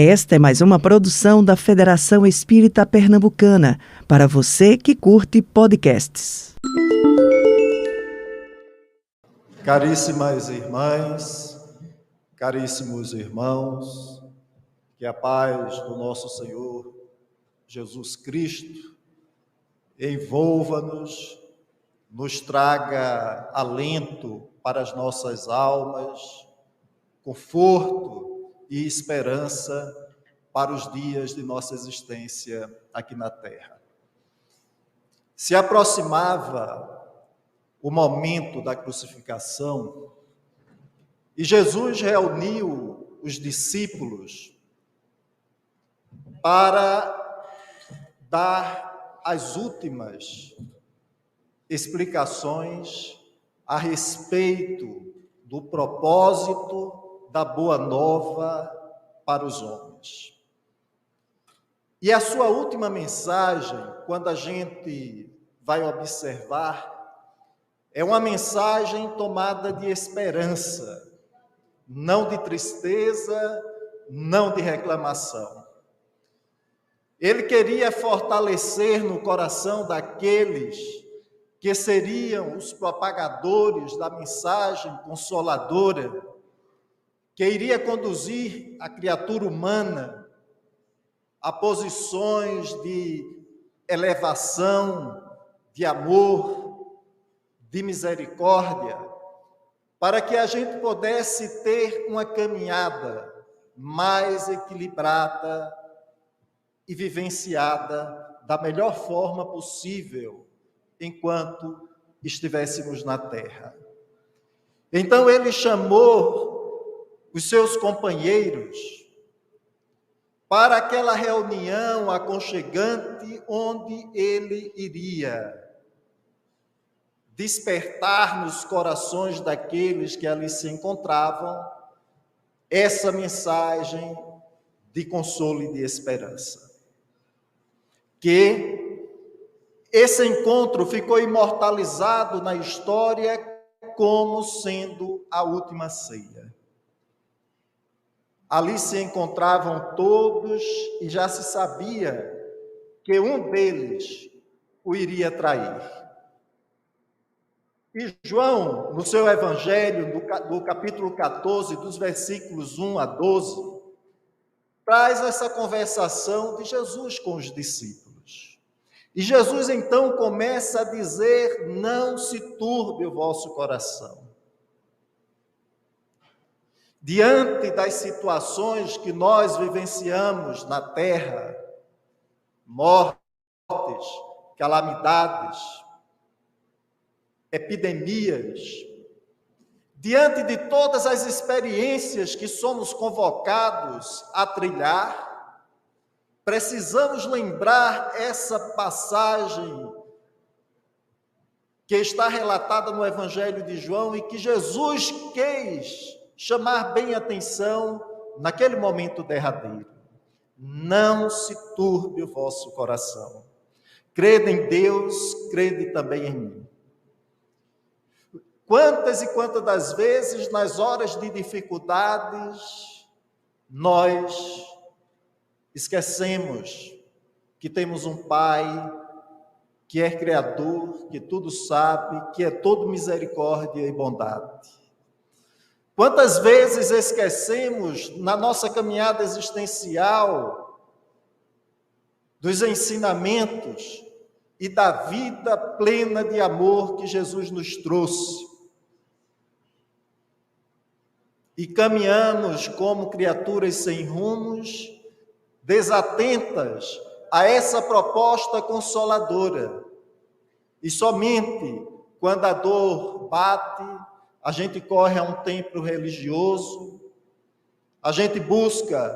Esta é mais uma produção da Federação Espírita Pernambucana, para você que curte podcasts. Caríssimas irmãs, caríssimos irmãos, que a paz do nosso Senhor Jesus Cristo envolva-nos, nos traga alento para as nossas almas, conforto e esperança para os dias de nossa existência aqui na Terra. Se aproximava o momento da crucificação e Jesus reuniu os discípulos para dar as últimas explicações a respeito do propósito da Boa Nova para os homens. E a sua última mensagem, quando a gente vai observar, é uma mensagem tomada de esperança, não de tristeza, não de reclamação. Ele queria fortalecer no coração daqueles que seriam os propagadores da mensagem consoladora, que iria conduzir a criatura humana a posições de elevação, de amor, de misericórdia, para que a gente pudesse ter uma caminhada mais equilibrada e vivenciada da melhor forma possível enquanto estivéssemos na terra. Então ele chamou os seus companheiros para aquela reunião aconchegante onde ele iria despertar nos corações daqueles que ali se encontravam essa mensagem de consolo e de esperança. Que esse encontro ficou imortalizado na história como sendo a última ceia. Ali se encontravam todos e já se sabia que um deles o iria trair. E João, no seu evangelho, no capítulo 14, dos versículos 1 a 12, traz essa conversação de Jesus com os discípulos. E Jesus então começa a dizer: não se turbe o vosso coração. Diante das situações que nós vivenciamos na terra, mortes, calamidades, epidemias, diante de todas as experiências que somos convocados a trilhar, precisamos lembrar essa passagem que está relatada no Evangelho de João e que Jesus quis chamar bem a atenção naquele momento derradeiro. Não se turbe o vosso coração. Crede em Deus, crede também em mim. Quantas e quantas das vezes, nas horas de dificuldades, nós esquecemos que temos um Pai que é Criador, que tudo sabe, que é todo misericórdia e bondade. Quantas vezes esquecemos, na nossa caminhada existencial, dos ensinamentos e da vida plena de amor que Jesus nos trouxe. E caminhamos como criaturas sem rumos, desatentas a essa proposta consoladora. E somente quando a dor bate, a gente corre a um templo religioso, a gente busca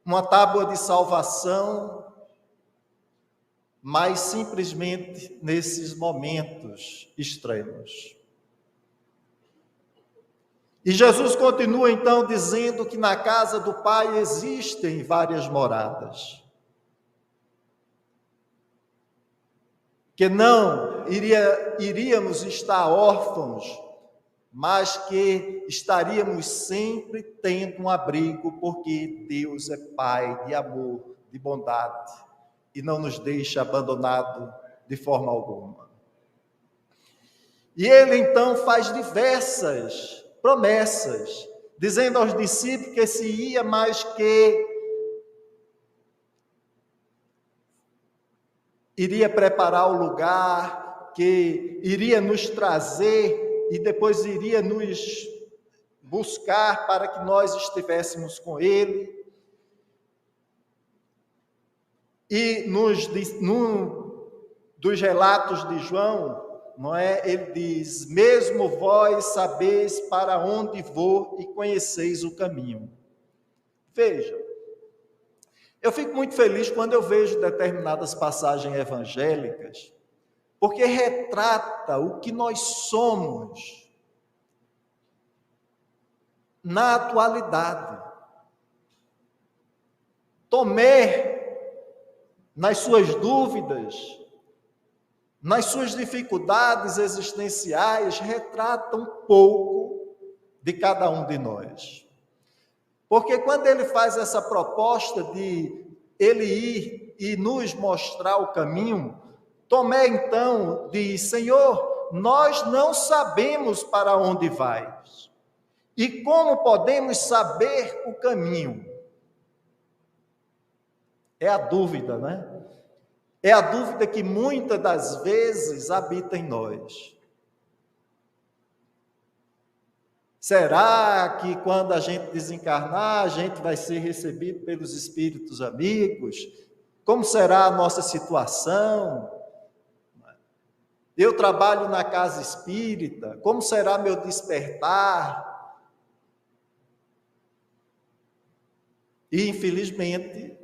uma tábua de salvação, mas simplesmente nesses momentos extremos. E Jesus continua então dizendo que na casa do Pai existem várias moradas. Que não iríamos estar órfãos mas que estaríamos sempre tendo um abrigo, porque Deus é Pai de amor, de bondade, e não nos deixa abandonado de forma alguma. E ele então faz diversas promessas, dizendo aos discípulos que se ia, mas que iria preparar o lugar, que iria nos trazer e depois iria nos buscar para que nós estivéssemos com ele. E dos relatos de João, não é? Ele diz: mesmo vós sabeis para onde vou e conheceis o caminho. Veja, eu fico muito feliz quando eu vejo determinadas passagens evangélicas, porque retrata o que nós somos na atualidade. Tomé, nas suas dúvidas, nas suas dificuldades existenciais, retrata um pouco de cada um de nós. Porque quando ele faz essa proposta de ele ir e nos mostrar o caminho, Tomé então diz: Senhor, nós não sabemos para onde vais. E como podemos saber o caminho? É a dúvida, né? É a dúvida que muitas das vezes habita em nós. Será que quando a gente desencarnar, a gente vai ser recebido pelos espíritos amigos? Como será a nossa situação? Eu trabalho na casa espírita, como será meu despertar? E, infelizmente,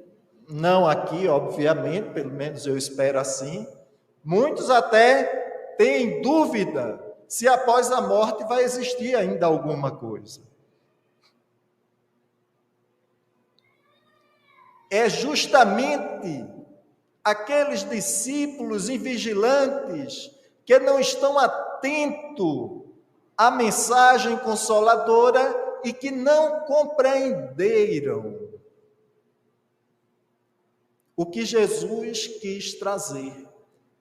não aqui, obviamente, pelo menos eu espero assim, muitos até têm dúvida se após a morte vai existir ainda alguma coisa. É justamente aqueles discípulos invigilantes que não estão atentos à mensagem consoladora e que não compreenderam o que Jesus quis trazer.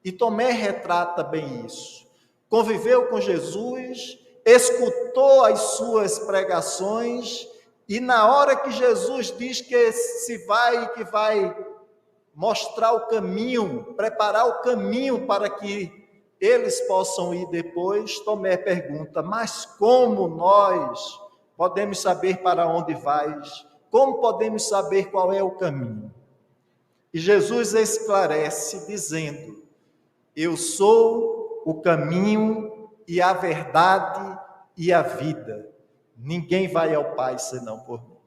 E Tomé retrata bem isso. Conviveu com Jesus, escutou as suas pregações, e na hora que Jesus diz que que vai mostrar o caminho, preparar o caminho para que eles possam ir depois, Tomé pergunta: mas como nós podemos saber para onde vais? Como podemos saber qual é o caminho? E Jesus esclarece dizendo: eu sou o caminho e a verdade e a vida. Ninguém vai ao Pai senão por mim.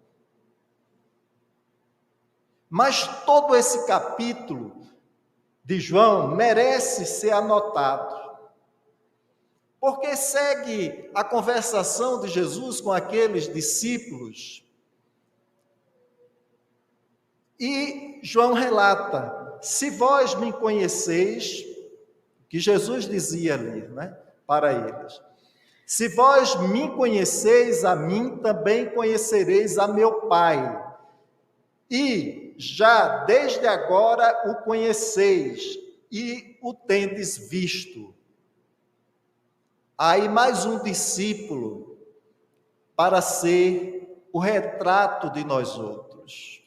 Mas todo esse capítulo de João merece ser anotado, porque segue a conversação de Jesus com aqueles discípulos. E João relata: se vós me conheceis, que Jesus dizia ali, né, para eles: se vós me conheceis a mim, também conhecereis a meu Pai. E já desde agora o conheceis e o tendes visto. Aí mais um discípulo para ser o retrato de nós outros.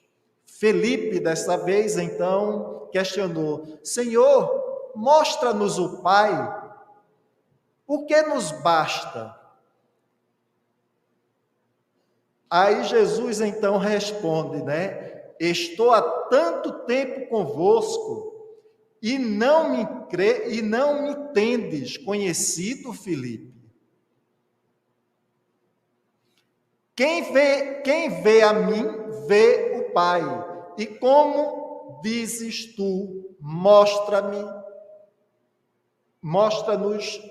Felipe, desta vez, então, questionou: Senhor, mostra-nos o Pai, o que nos basta? Aí Jesus então responde, né? Estou há tanto tempo convosco e não me tendes conhecido, Felipe. Quem vê a mim, vê o Pai. E como dizes tu, mostra-nos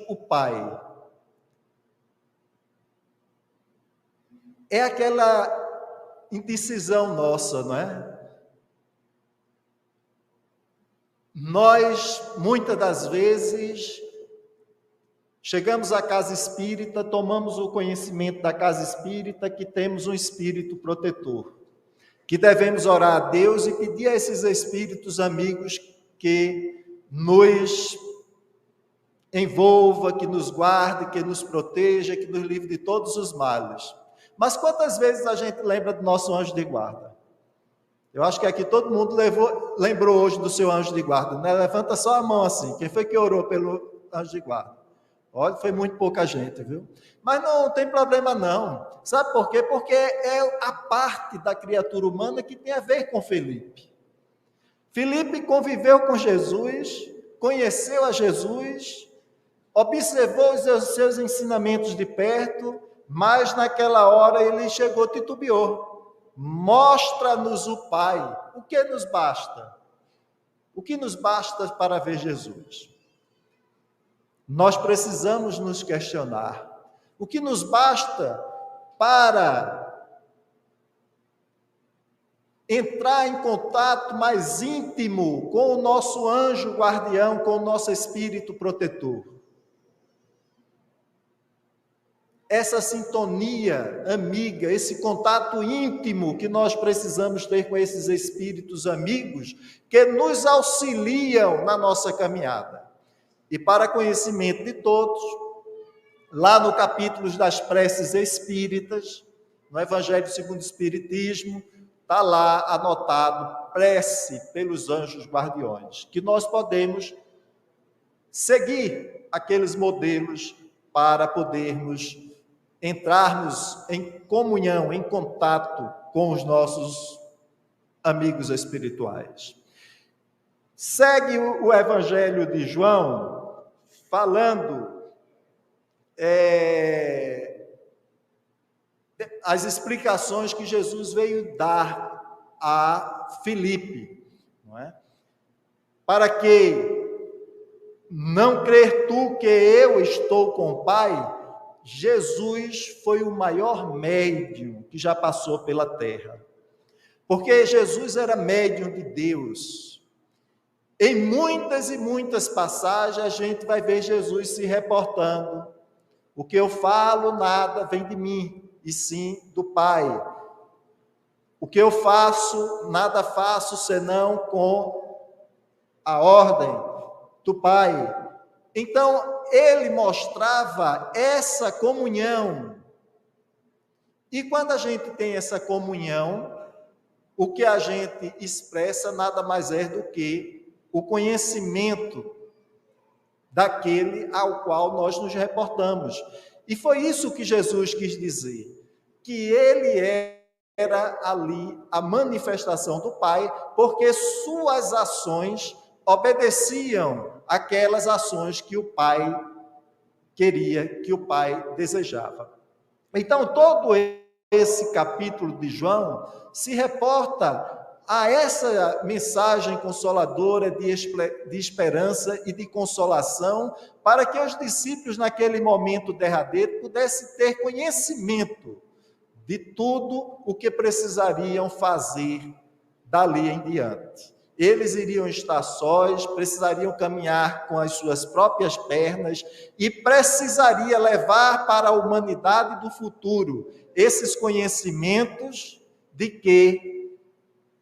o Pai. É aquela indecisão nossa, não é? Nós, muitas das vezes, Chegamos à casa espírita, tomamos o conhecimento da casa espírita que temos um espírito protetor, que devemos orar a Deus e pedir a esses espíritos amigos que nos envolva, que nos guarde, que nos proteja, que nos livre de todos os males. Mas quantas vezes a gente lembra do nosso anjo de guarda? Eu acho que aqui todo mundo lembrou hoje do seu anjo de guarda, né? Levanta só a mão assim. Quem foi que orou pelo anjo de guarda? Olha, foi muito pouca gente, viu? Mas não tem problema não. Sabe por quê? Porque é a parte da criatura humana que tem a ver com Felipe. Felipe conviveu com Jesus, conheceu a Jesus, observou os seus ensinamentos de perto, mas naquela hora ele chegou, titubeou. Mostra-nos o Pai. O que nos basta? O que nos basta para ver Jesus? Nós precisamos nos questionar. O que nos basta para entrar em contato mais íntimo com o nosso anjo guardião, com o nosso espírito protetor? Essa sintonia amiga, esse contato íntimo que nós precisamos ter com esses espíritos amigos que nos auxiliam na nossa caminhada. E para conhecimento de todos, lá no capítulo das preces espíritas, no Evangelho segundo o Espiritismo, está lá anotado prece pelos anjos guardiões, que nós podemos seguir aqueles modelos para podermos entrarmos em comunhão, em contato com os nossos amigos espirituais. Segue o Evangelho de João, falando as explicações que Jesus veio dar a Filipe, não é? Para que não crer tu que eu estou com o Pai. Jesus foi o maior médium que já passou pela terra, porque Jesus era médium de Deus. Em muitas e muitas passagens a gente vai ver Jesus se reportando: o que eu falo nada vem de mim, e sim do Pai. O que eu faço, nada faço senão com a ordem do Pai. Então, ele mostrava essa comunhão. E quando a gente tem essa comunhão, o que a gente expressa nada mais é do que o conhecimento daquele ao qual nós nos reportamos. E foi isso que Jesus quis dizer, que ele era ali a manifestação do Pai, porque suas ações obedeciam aquelas ações que o Pai queria, que o Pai desejava. Então, todo esse capítulo de João se reporta a essa mensagem consoladora de esperança e de consolação, para que os discípulos, naquele momento derradeiro, pudessem ter conhecimento de tudo o que precisariam fazer dali em diante. Eles iriam estar sós, precisariam caminhar com as suas próprias pernas e precisaria levar para a humanidade do futuro esses conhecimentos de que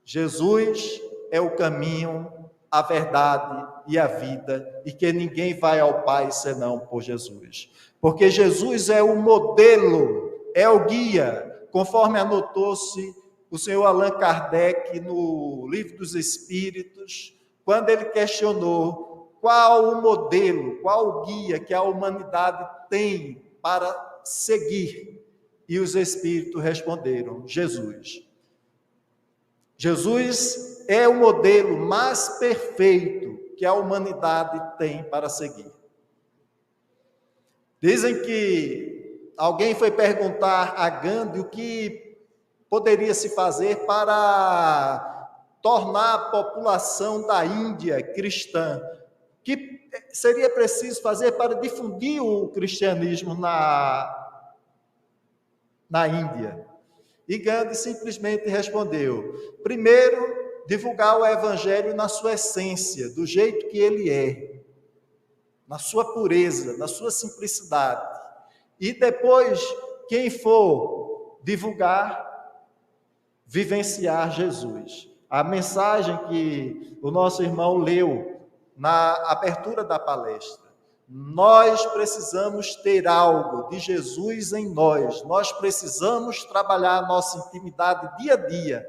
Jesus é o caminho, a verdade e a vida, e que ninguém vai ao Pai senão por Jesus. Porque Jesus é o modelo, é o guia, conforme anotou-se o senhor Allan Kardec no Livro dos Espíritos, quando ele questionou qual o modelo, qual o guia que a humanidade tem para seguir. E os Espíritos responderam: Jesus. Jesus é o modelo mais perfeito que a humanidade tem para seguir. Dizem que alguém foi perguntar a Gandhi o que poderia se fazer para tornar a população da Índia cristã, que seria preciso fazer para difundir o cristianismo na Índia. E Gandhi simplesmente respondeu: primeiro, divulgar o evangelho na sua essência, do jeito que ele é. na sua pureza, na sua simplicidade. E depois, quem for divulgar, vivenciar Jesus. A mensagem que o nosso irmão leu na abertura da palestra. Nós precisamos ter algo de Jesus em nós precisamos trabalhar a nossa intimidade dia a dia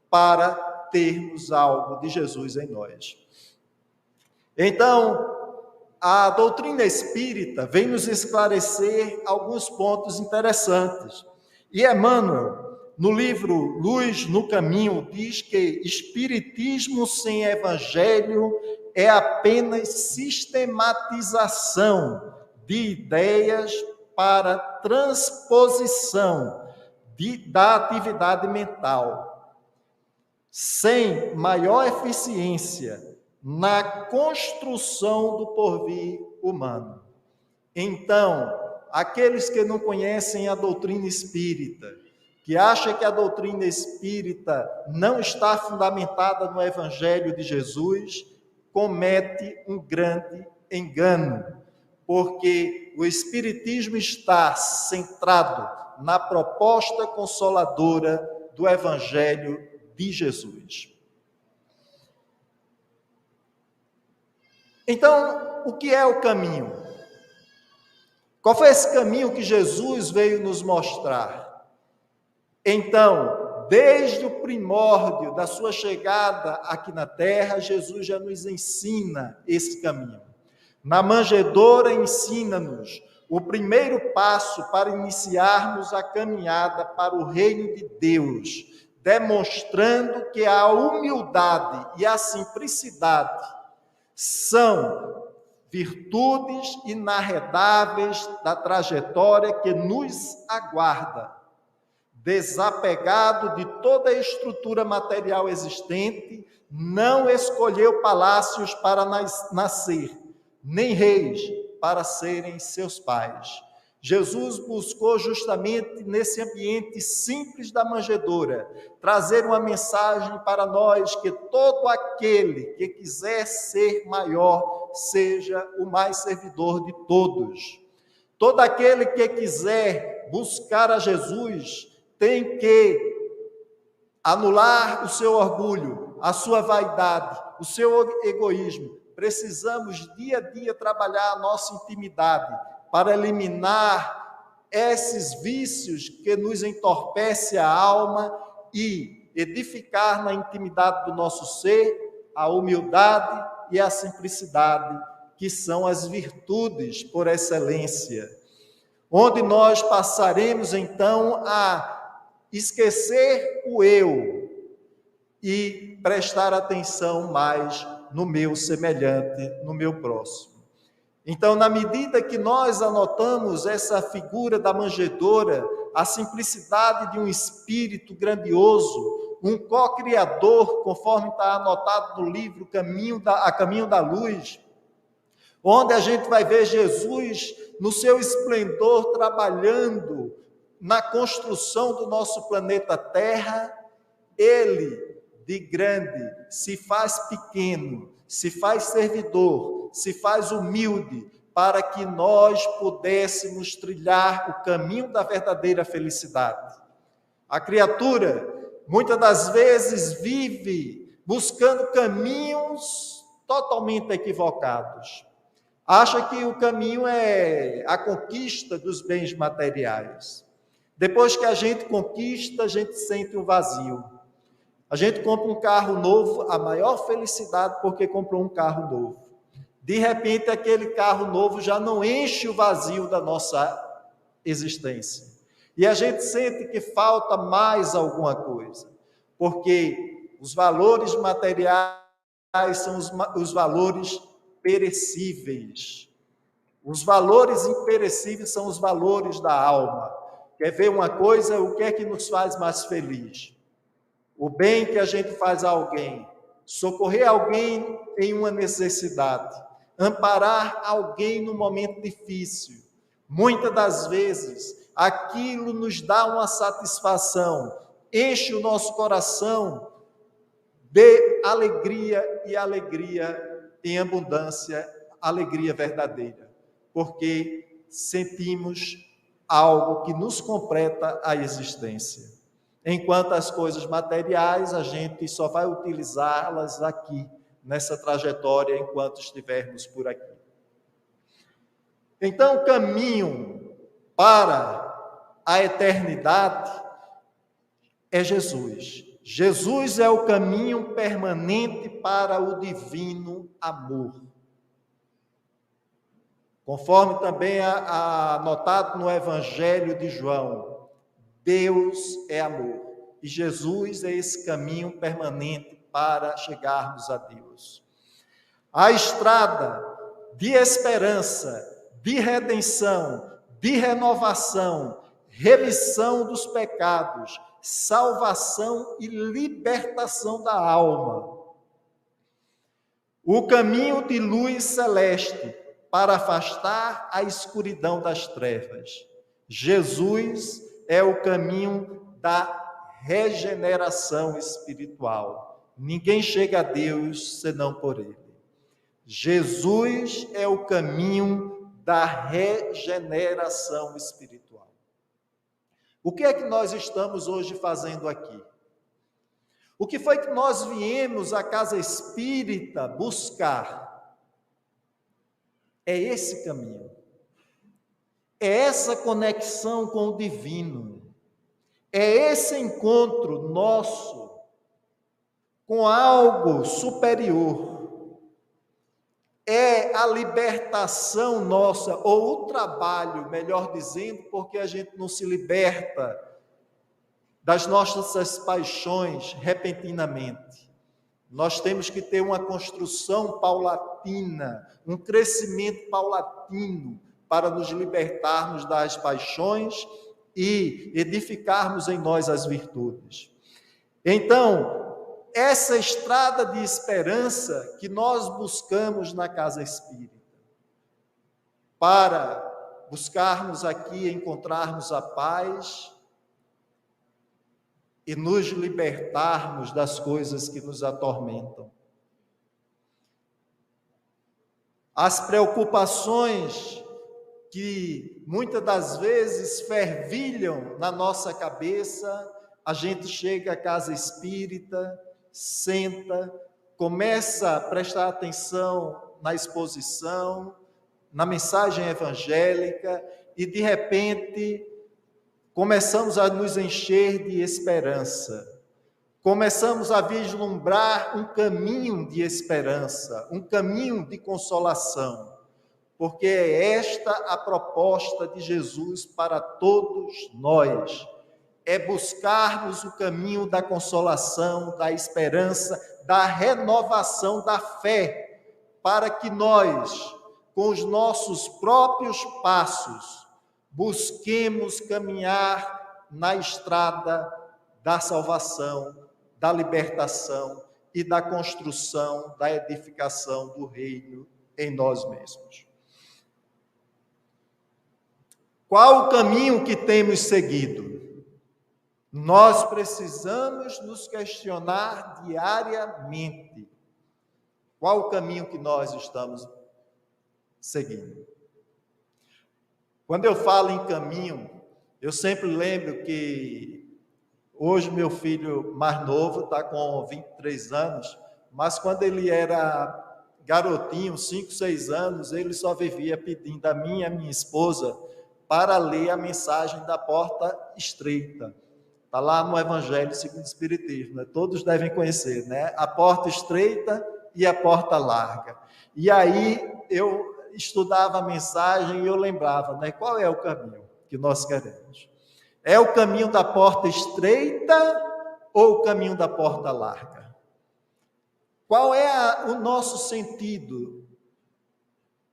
para termos algo de Jesus em nós. Então, a doutrina espírita vem nos esclarecer alguns pontos interessantes. E Emmanuel, no livro Luz no Caminho, diz que espiritismo sem evangelho é apenas sistematização de ideias para transposição da atividade mental, sem maior eficiência na construção do porvir humano. Então, aqueles que não conhecem a doutrina espírita, que acham que a doutrina espírita não está fundamentada no Evangelho de Jesus, comete um grande engano, porque o Espiritismo está centrado na proposta consoladora do Evangelho de Jesus. Então, o que é o caminho? Qual foi esse caminho que Jesus veio nos mostrar? Então, desde o primórdio da sua chegada aqui na terra, Jesus já nos ensina esse caminho. Na manjedoura, ensina-nos o primeiro passo para iniciarmos a caminhada para o reino de Deus, demonstrando que a humildade e a simplicidade são virtudes inarredáveis da trajetória que nos aguarda. Desapegado de toda a estrutura material existente, não escolheu palácios para nascer, nem reis para serem seus pais. Jesus buscou justamente nesse ambiente simples da manjedoura, trazer uma mensagem para nós que todo aquele que quiser ser maior, seja o mais servidor de todos. Todo aquele que quiser buscar a Jesus, tem que anular o seu orgulho, a sua vaidade, o seu egoísmo. Precisamos dia a dia trabalhar a nossa intimidade para eliminar esses vícios que nos entorpecem a alma e edificar na intimidade do nosso ser a humildade e a simplicidade, que são as virtudes por excelência, onde nós passaremos então a esquecer o eu e prestar atenção mais no meu semelhante, no meu próximo. Então, na medida que nós anotamos essa figura da manjedoura, a simplicidade de um espírito grandioso, um co-criador, conforme está anotado no livro A Caminho da Luz, onde a gente vai ver Jesus no seu esplendor trabalhando na construção do nosso planeta Terra. Ele, de grande, se faz pequeno, se faz servidor, se faz humilde, para que nós pudéssemos trilhar o caminho da verdadeira felicidade. A criatura, muitas das vezes, vive buscando caminhos totalmente equivocados. Acha que o caminho é a conquista dos bens materiais. Depois que a gente conquista, a gente sente um vazio. A gente compra um carro novo, a maior felicidade porque comprou um carro novo. De repente, aquele carro novo já não enche o vazio da nossa existência. E a gente sente que falta mais alguma coisa, porque os valores materiais são os valores perecíveis. Os valores imperecíveis são os valores da alma. Quer ver uma coisa? O que é que nos faz mais feliz? O bem que a gente faz a alguém, socorrer alguém em uma necessidade, amparar alguém no momento difícil. Muitas das vezes, aquilo nos dá uma satisfação, enche o nosso coração de alegria, e alegria em abundância alegria verdadeira, porque sentimos algo que nos completa a existência. Enquanto as coisas materiais, a gente só vai utilizá-las aqui, nessa trajetória, enquanto estivermos por aqui. Então, o caminho para a eternidade é Jesus. Jesus é o caminho permanente para o divino amor. Conforme também anotado no Evangelho de João, Deus é amor e Jesus é esse caminho permanente para chegarmos a Deus. A estrada de esperança, de redenção, de renovação, remissão dos pecados, salvação e libertação da alma. O caminho de luz celeste para afastar a escuridão das trevas. Jesus é o caminho da regeneração espiritual. Ninguém chega a Deus senão por Ele. Jesus é o caminho da regeneração espiritual. O que é que nós estamos hoje fazendo aqui? O que foi que nós viemos à casa espírita buscar? É esse caminho. É essa conexão com o divino. É esse encontro nosso com algo superior. É a libertação nossa, ou o trabalho, melhor dizendo, porque a gente não se liberta das nossas paixões repentinamente. Nós temos que ter uma construção paulatina, um crescimento paulatino para nos libertarmos das paixões e edificarmos em nós as virtudes. Então, essa estrada de esperança que nós buscamos na casa espírita, para buscarmos aqui, encontrarmos a paz e nos libertarmos das coisas que nos atormentam. As preocupações que muitas das vezes fervilham na nossa cabeça, a gente chega à casa espírita, senta, começa a prestar atenção na exposição, na mensagem evangélica e de repente começamos a nos encher de esperança. Começamos a vislumbrar um caminho de esperança, um caminho de consolação, porque é esta a proposta de Jesus para todos nós. É buscarmos o caminho da consolação, da esperança, da renovação da fé, para que nós, com os nossos próprios passos, busquemos caminhar na estrada da salvação, da libertação e da construção, da edificação do reino em nós mesmos. Qual o caminho que temos seguido? Nós precisamos nos questionar diariamente. Qual o caminho que nós estamos seguindo? Quando eu falo em caminho, eu sempre lembro que hoje meu filho mais novo está com 23 anos, mas quando ele era garotinho, 5, 6 anos, ele só vivia pedindo a mim e a minha esposa para ler a mensagem da porta estreita. Está lá no Evangelho segundo o Espiritismo, né? Todos devem conhecer, né? A porta estreita e a porta larga. E aí eu estudava a mensagem e eu lembrava, né? Qual é o caminho que nós queremos? É o caminho da porta estreita ou o caminho da porta larga? Qual é o nosso sentido?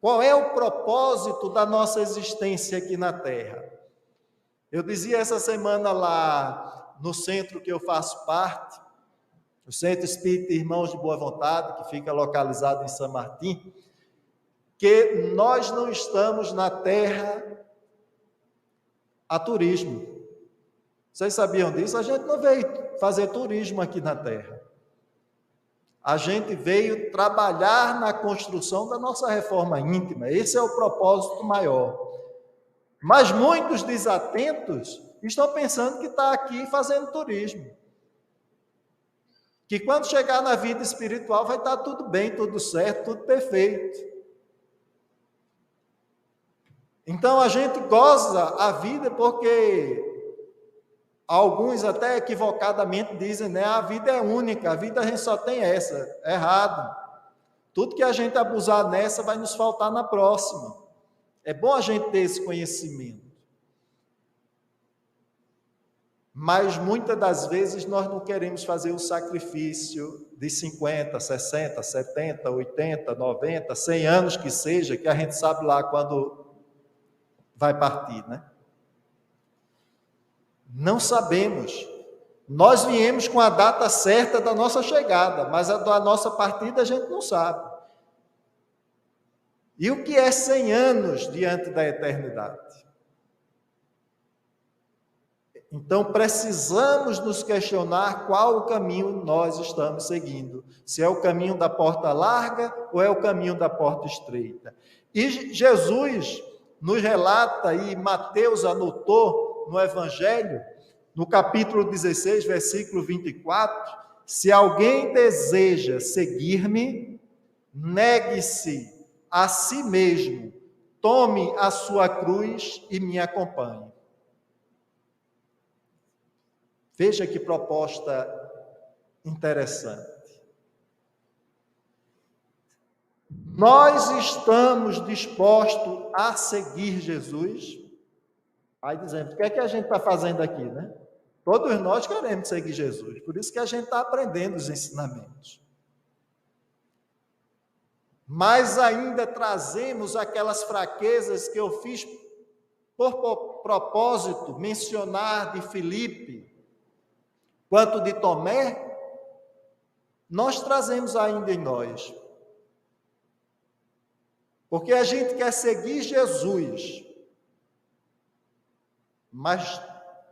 Qual é o propósito da nossa existência aqui na Terra? Eu dizia essa semana lá no centro que eu faço parte, o Centro Espírita Irmãos de Boa Vontade, que fica localizado em São Martim, que nós não estamos na Terra a turismo. Vocês sabiam disso? A gente não veio fazer turismo aqui na Terra. A gente veio trabalhar na construção da nossa reforma íntima. Esse é o propósito maior. Mas muitos desatentos estão pensando que está aqui fazendo turismo. Que quando chegar na vida espiritual vai estar tudo bem, tudo certo, tudo perfeito. Então a gente goza a vida porque alguns até equivocadamente dizem, né? A vida é única, a vida a gente só tem essa. Errado. Tudo que a gente abusar nessa vai nos faltar na próxima. É bom a gente ter esse conhecimento. Mas muitas das vezes nós não queremos fazer o sacrifício de 50, 60, 70, 80, 90, 100 anos que seja, que a gente sabe lá quando vai partir, né? Não sabemos. Nós viemos com a data certa da nossa chegada, mas a da nossa partida a gente não sabe. E o que é 100 anos diante da eternidade? Então, precisamos nos questionar qual o caminho nós estamos seguindo. Se é o caminho da porta larga ou é o caminho da porta estreita. E Jesus nos relata, e Mateus anotou no Evangelho, no capítulo 16, versículo 24, se alguém deseja seguir-me, negue-se a si mesmo, tome a sua cruz e me acompanhe. Veja que proposta interessante. Nós estamos dispostos a seguir Jesus? Aí dizendo, o que é que a gente está fazendo aqui, né? Todos nós queremos seguir Jesus, por isso que a gente está aprendendo os ensinamentos. Mas ainda trazemos aquelas fraquezas que eu fiz por propósito mencionar de Filipe, quanto de Tomé, nós trazemos ainda em nós. Porque a gente quer seguir Jesus, mas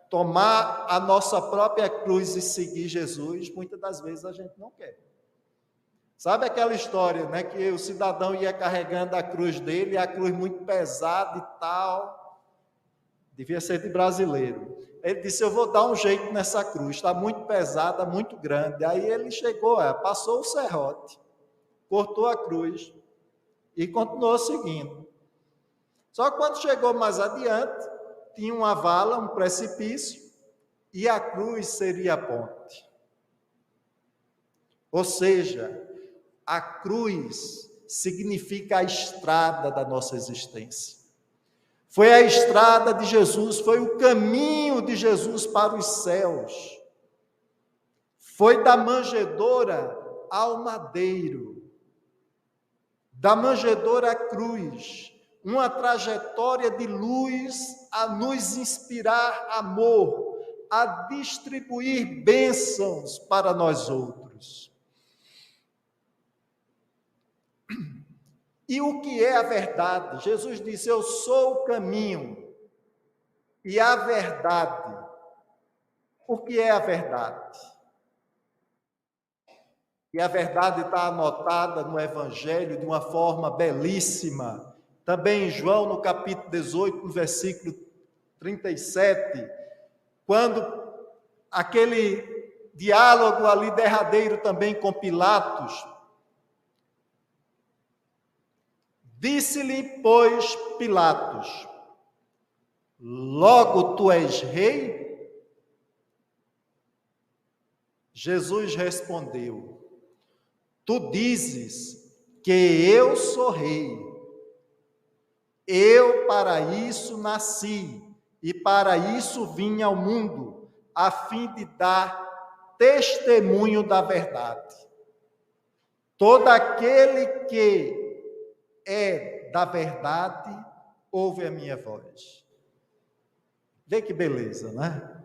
tomar a nossa própria cruz e seguir Jesus, muitas das vezes a gente não quer. Sabe aquela história, né, que o cidadão ia carregando a cruz dele, a cruz muito pesada e tal, devia ser de brasileiro. Ele disse, eu vou dar um jeito nessa cruz, está muito pesada, muito grande. Aí ele chegou, passou o serrote, cortou a cruz e continuou seguindo. Só que quando chegou mais adiante, tinha uma vala, um precipício, e a cruz seria a ponte. Ou seja, a cruz significa a estrada da nossa existência. Foi a estrada de Jesus, foi o caminho de Jesus para os céus. Foi da manjedoura ao madeiro, da manjedoura à cruz, uma trajetória de luz a nos inspirar amor, a distribuir bênçãos para nós outros. E o que é a verdade? Jesus disse, eu sou o caminho e a verdade. O que é a verdade? E a verdade está anotada no Evangelho de uma forma belíssima. Também em João, no capítulo 18, no versículo 37, quando aquele diálogo ali derradeiro também com Pilatos, disse-lhe, pois, Pilatos, logo tu és rei? Jesus respondeu, tu dizes que eu sou rei. Eu para isso nasci e para isso vim ao mundo, a fim de dar testemunho da verdade. Todo aquele que é da verdade, ouve a minha voz. Vê que beleza, né?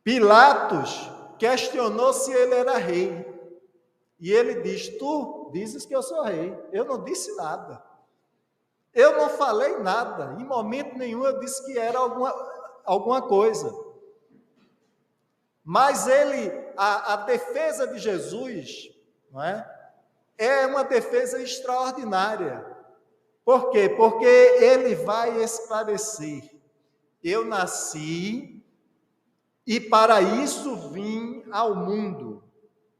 Pilatos questionou se ele era rei. E ele diz, tu dizes que eu sou rei. Eu não disse nada. Eu não falei nada. Em momento nenhum eu disse que era alguma coisa. Mas ele a defesa de Jesus, não é? É uma defesa extraordinária. Por quê? Porque ele vai esclarecer. Eu nasci e para isso vim ao mundo,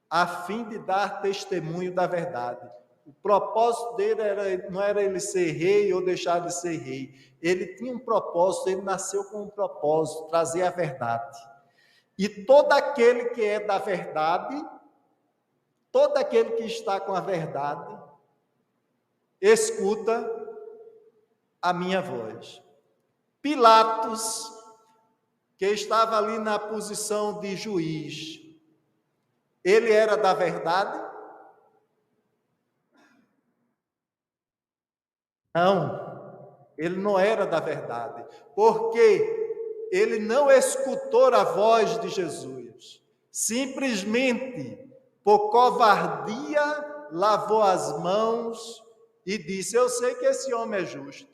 a fim de dar testemunho da verdade. O propósito dele não era ele ser rei ou deixar de ser rei. Ele tinha um propósito, ele nasceu com um propósito, trazer a verdade. E todo aquele que é da verdade, todo aquele que está com a verdade, escuta a minha voz. Pilatos, que estava ali na posição de juiz, ele era da verdade? Não, ele não era da verdade, porque ele não escutou a voz de Jesus, simplesmente, por covardia, lavou as mãos e disse: eu sei que esse homem é justo,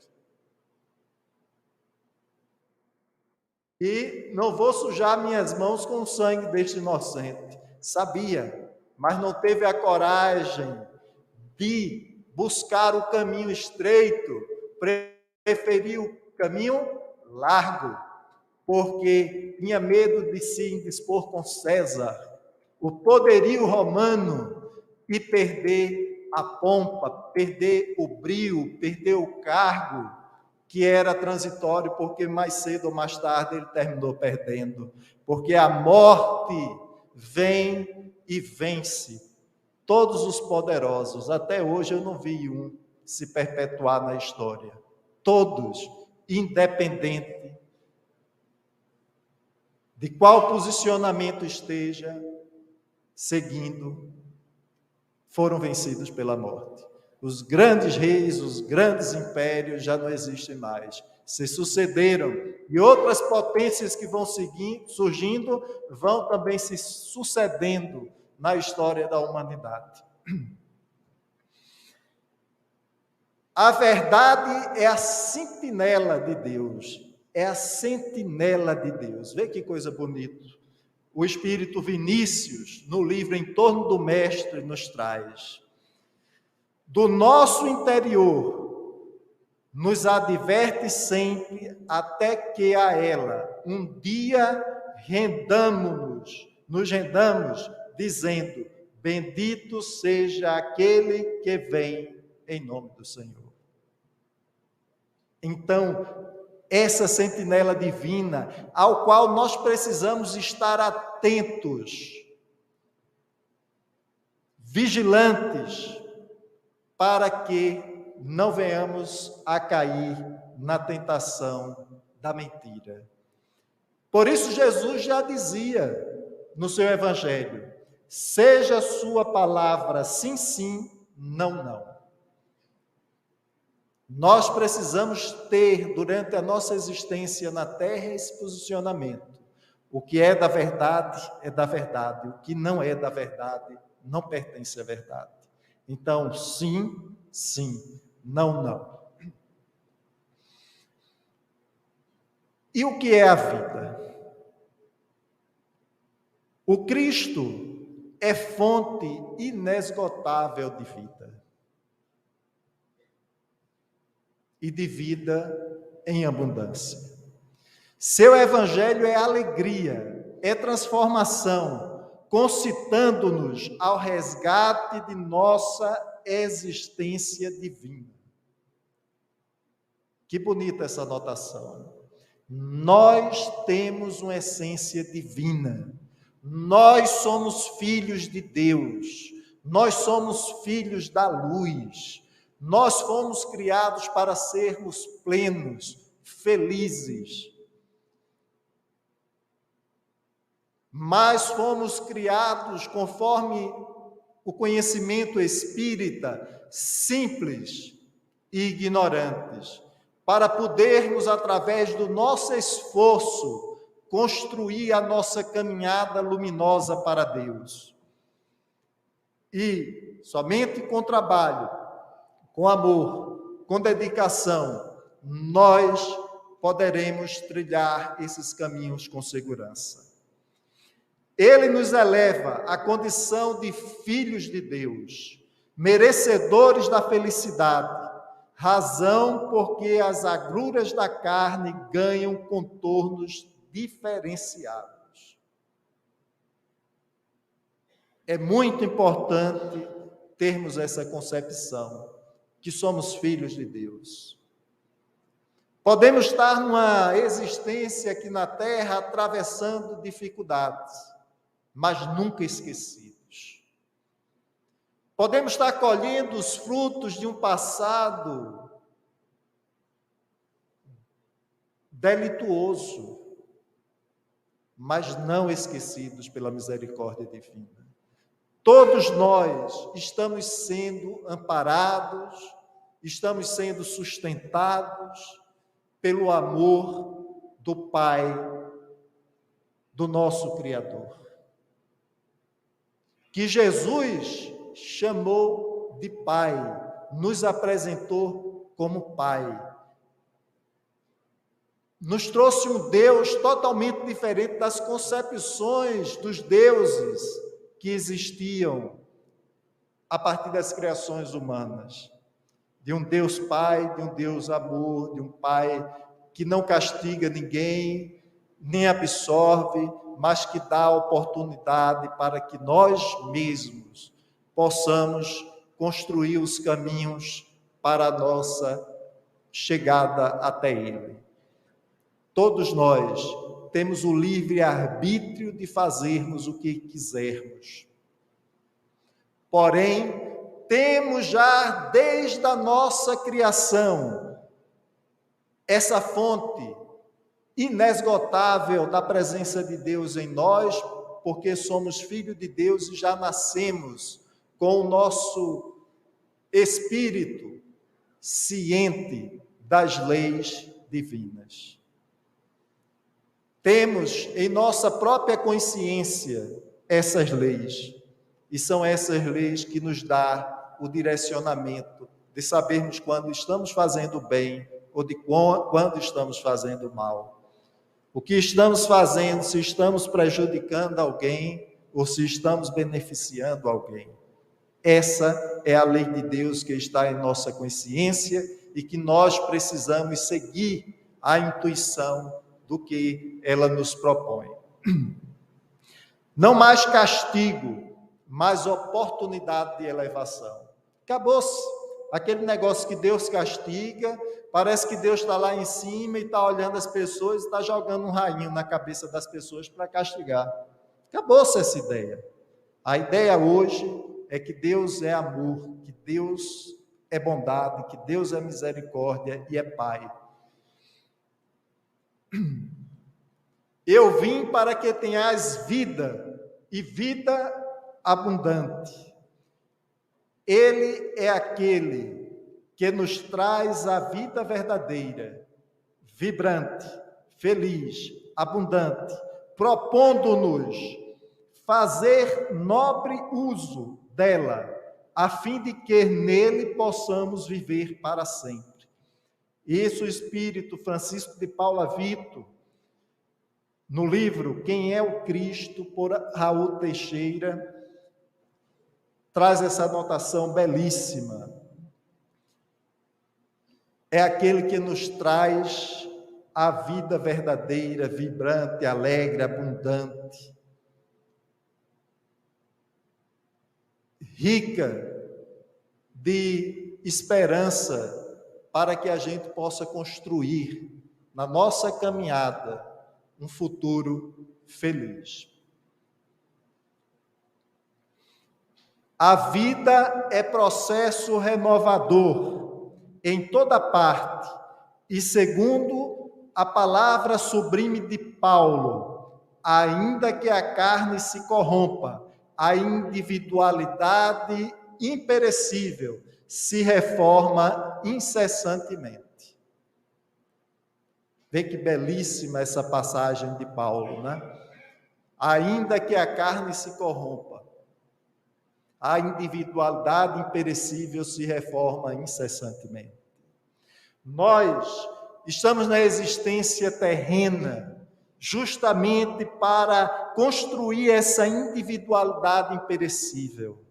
e não vou sujar minhas mãos com o sangue deste inocente. Sabia, mas não teve tinha de buscar o caminho estreito, preferiu o caminho largo, porque tinha medo de se indispor com César, o poderio romano, e perder a pompa, perder o brio, perder o cargo, que era transitório, porque mais cedo ou mais tarde ele terminou perdendo, porque a morte vem e vence todos os poderosos. Até hoje eu não vi um se perpetuar na história. Todos, independente de qual posicionamento esteja seguindo, foram vencidos pela morte. Os grandes reis, os grandes impérios já não existem mais. Se sucederam, e outras potências que vão surgindo, vão também se sucedendo na história da humanidade. A verdade é a sentinela de Deus, é a sentinela de Deus. Vê que coisa bonita. O Espírito Vinícius, no livro Em Torno do Mestre, nos traz. Do nosso interior, nos adverte sempre, até que a ela um dia nos rendamos, dizendo: bendito seja aquele que vem em nome do Senhor. Então, essa sentinela divina, ao qual nós precisamos estar atentos, vigilantes, para que não venhamos a cair na tentação da mentira. Por isso Jesus já dizia no seu evangelho: seja a sua palavra sim, sim, não, não. Nós precisamos ter, durante a nossa existência na Terra, esse posicionamento. O que é da verdade, o que não é da verdade, não pertence à verdade. Então, sim, sim, não, não. E o que é a vida? O Cristo é fonte inesgotável de vida. E de vida em abundância. Seu evangelho é alegria, é transformação, concitando-nos ao resgate de nossa existência divina. Que bonita essa anotação. Nós temos uma essência divina. Nós somos filhos de Deus. Nós somos filhos da luz. Nós fomos criados para sermos plenos, felizes. Mas fomos criados, conforme o conhecimento espírita, simples e ignorantes, para podermos, através do nosso esforço, construir a nossa caminhada luminosa para Deus. E somente com trabalho, com amor, com dedicação, nós poderemos trilhar esses caminhos com segurança. Ele nos eleva à condição de filhos de Deus, merecedores da felicidade, razão porque as agruras da carne ganham contornos diferenciados. É muito importante termos essa concepção, que somos filhos de Deus. Podemos estar numa existência aqui na Terra atravessando dificuldades, mas nunca esquecidos. Podemos estar colhendo os frutos de um passado delituoso, mas não esquecidos pela misericórdia divina. Todos nós estamos sendo amparados, estamos sendo sustentados pelo amor do Pai, do nosso Criador, que Jesus chamou de Pai, nos apresentou como Pai. Nos trouxe um Deus totalmente diferente das concepções dos deuses que existiam a partir das criações humanas. De um Deus Pai, de um Deus amor, de um Pai que não castiga ninguém, nem absorve, mas que dá oportunidade para que nós mesmos possamos construir os caminhos para a nossa chegada até Ele. Todos nós temos o livre-arbítrio de fazermos o que quisermos. Porém, temos já desde a nossa criação essa fonte inesgotável da presença de Deus em nós, porque somos filhos de Deus e já nascemos com o nosso espírito ciente das leis divinas. Temos em nossa própria consciência essas leis, e são essas leis que nos dão o direcionamento de sabermos quando estamos fazendo bem ou de quando estamos fazendo mal. O que estamos fazendo, se estamos prejudicando alguém ou se estamos beneficiando alguém. Essa é a lei de Deus que está em nossa consciência e que nós precisamos seguir a intuição do que ela nos propõe. Não mais castigo, mas oportunidade de elevação. Acabou-se aquele negócio que Deus castiga, parece que Deus está lá em cima e está olhando as pessoas e está jogando um rainho na cabeça das pessoas para castigar. Acabou-se essa ideia. A ideia hoje é que Deus é amor, que Deus é bondade, que Deus é misericórdia e é Pai. Eu vim para que tenhais vida, e vida abundante. Ele é aquele que nos traz a vida verdadeira, vibrante, feliz, abundante, propondo-nos fazer nobre uso dela, a fim de que nele possamos viver para sempre. Isso o Espírito Francisco de Paula Vito, no livro Quem é o Cristo, por Raul Teixeira, traz essa anotação belíssima. É aquele que nos traz a vida verdadeira, vibrante, alegre, abundante, rica de esperança, para que a gente possa construir na nossa caminhada um futuro feliz. A vida é processo renovador em toda parte, e segundo a palavra sublime de Paulo, ainda que a carne se corrompa, a individualidade imperecível se reforma incessantemente. Vê que belíssima essa passagem de Paulo, né? Ainda que a carne se corrompa, a individualidade imperecível se reforma incessantemente. Nós estamos na existência terrena justamente para construir essa individualidade imperecível,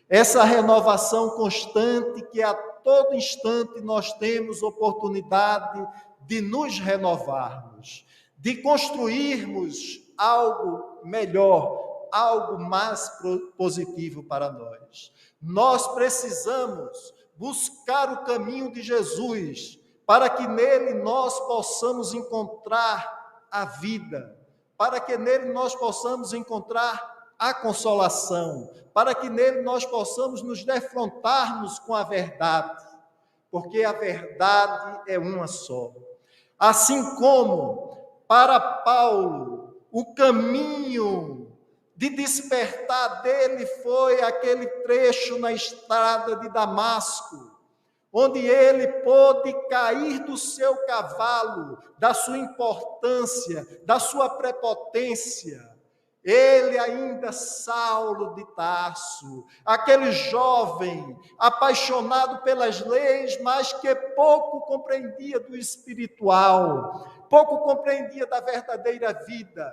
essa renovação constante que a todo instante nós temos oportunidade de nos renovarmos, de construirmos algo melhor, algo mais positivo para nós. Nós precisamos buscar o caminho de Jesus, para que nele nós possamos encontrar a vida, para que nele nós possamos encontrar a consolação, para que nele nós possamos nos defrontarmos com a verdade, porque a verdade é uma só. Assim como para Paulo o caminho de despertar dele foi aquele trecho na estrada de Damasco, onde ele pôde cair do seu cavalo, da sua importância, da sua prepotência. Ele ainda, Saulo de Tarso, aquele jovem apaixonado pelas leis, mas que pouco compreendia do espiritual, pouco compreendia da verdadeira vida,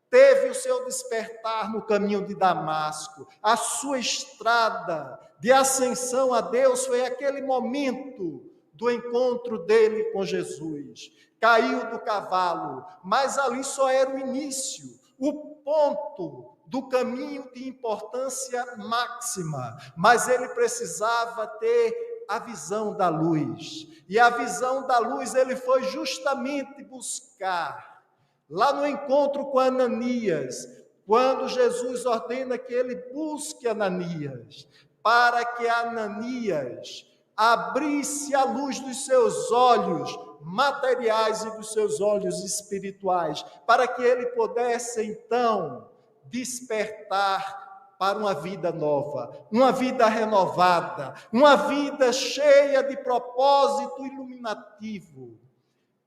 teve o seu despertar no caminho de Damasco. A sua estrada de ascensão a Deus foi aquele momento do encontro dele com Jesus. Caiu do cavalo, mas ali só era o início, o ponto do caminho de importância máxima, mas ele precisava ter a visão da luz, e a visão da luz ele foi justamente buscar, lá no encontro com Ananias, quando Jesus ordena que ele busque Ananias, para que Ananias abrisse a luz dos seus olhos materiais e dos seus olhos espirituais, para que ele pudesse então despertar para uma vida nova, uma vida renovada, uma vida cheia de propósito iluminativo,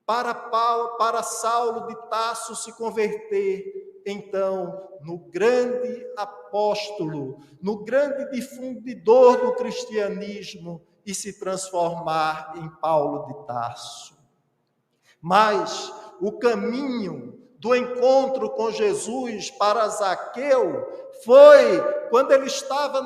para Saulo de Tarso se converter então no grande apóstolo, no grande difundidor do cristianismo e se transformar em Paulo de Tarso. Mas o caminho do encontro com Jesus para Zaqueu foi quando ele estava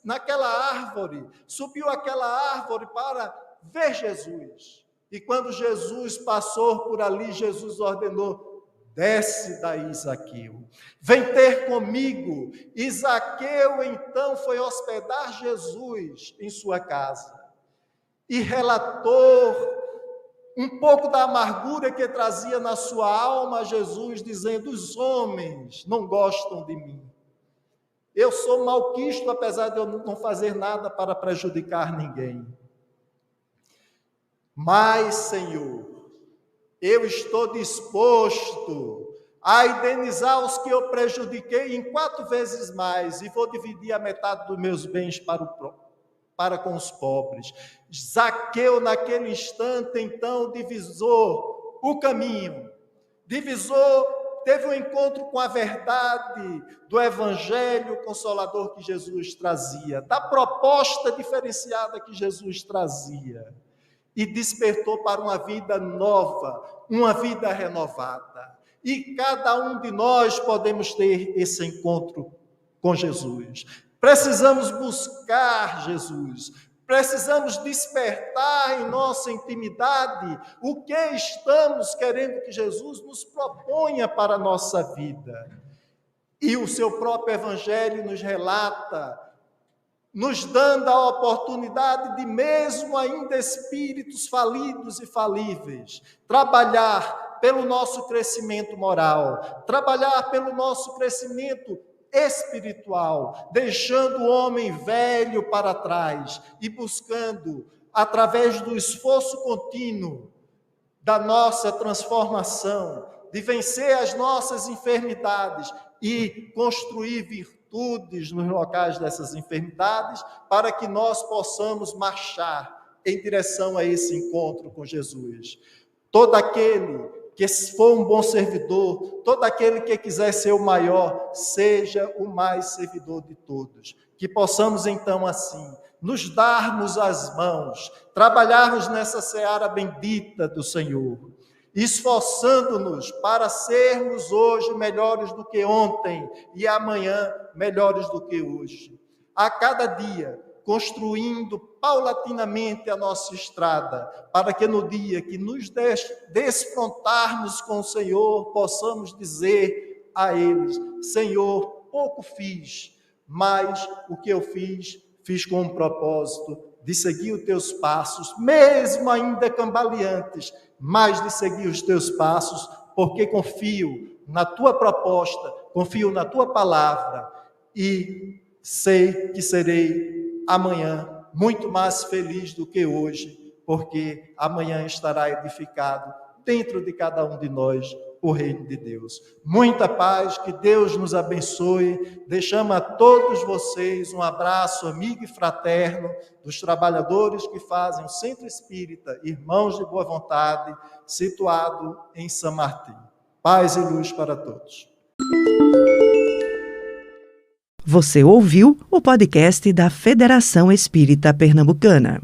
naquela árvore, subiu aquela árvore para ver Jesus. E quando Jesus passou por ali, Jesus ordenou: desce daí, Zaqueu, vem ter comigo. E Zaqueu então foi hospedar Jesus em sua casa e relatou um pouco da amargura que trazia na sua alma a Jesus, dizendo: os homens não gostam de mim. Eu sou malquisto, apesar de eu não fazer nada para prejudicar ninguém. Mas, Senhor, eu estou disposto a indenizar os que eu prejudiquei em 4 vezes mais, e vou dividir a metade dos meus bens para com os pobres. Zaqueu, naquele instante, então, divisou o caminho, teve um encontro com a verdade do evangelho consolador que Jesus trazia, da proposta diferenciada que Jesus trazia, e despertou para uma vida nova, uma vida renovada. E cada um de nós podemos ter esse encontro com Jesus. Precisamos buscar Jesus, precisamos despertar em nossa intimidade o que estamos querendo que Jesus nos proponha para a nossa vida. E o seu próprio evangelho nos relata, nos dando a oportunidade de, mesmo ainda espíritos falidos e falíveis, trabalhar pelo nosso crescimento moral, trabalhar pelo nosso crescimento espiritual, deixando o homem velho para trás e buscando, através do esforço contínuo da nossa transformação, de vencer as nossas enfermidades e construir virtudes nos locais dessas enfermidades, para que nós possamos marchar em direção a esse encontro com Jesus. Todo aquele que for um bom servidor, todo aquele que quiser ser o maior, seja o mais servidor de todos. Que possamos então assim, nos darmos as mãos, trabalharmos nessa seara bendita do Senhor, esforçando-nos para sermos hoje melhores do que ontem e amanhã melhores do que hoje. A cada dia, construindo paulatinamente a nossa estrada, para que no dia que nos desfrontarmos com o Senhor, possamos dizer a eles: Senhor, pouco fiz, mas o que eu fiz com um propósito de seguir os teus passos, mesmo ainda cambaleantes, mas de seguir os teus passos, porque confio na tua proposta, confio na tua palavra e sei que serei amanhã muito mais feliz do que hoje, porque amanhã estará edificado dentro de cada um de nós o reino de Deus. Muita paz, que Deus nos abençoe. Deixamos a todos vocês um abraço amigo e fraterno dos trabalhadores que fazem o Centro Espírita Irmãos de Boa Vontade, situado em São Martim. Paz e luz para todos. Você ouviu o podcast da Federação Espírita Pernambucana.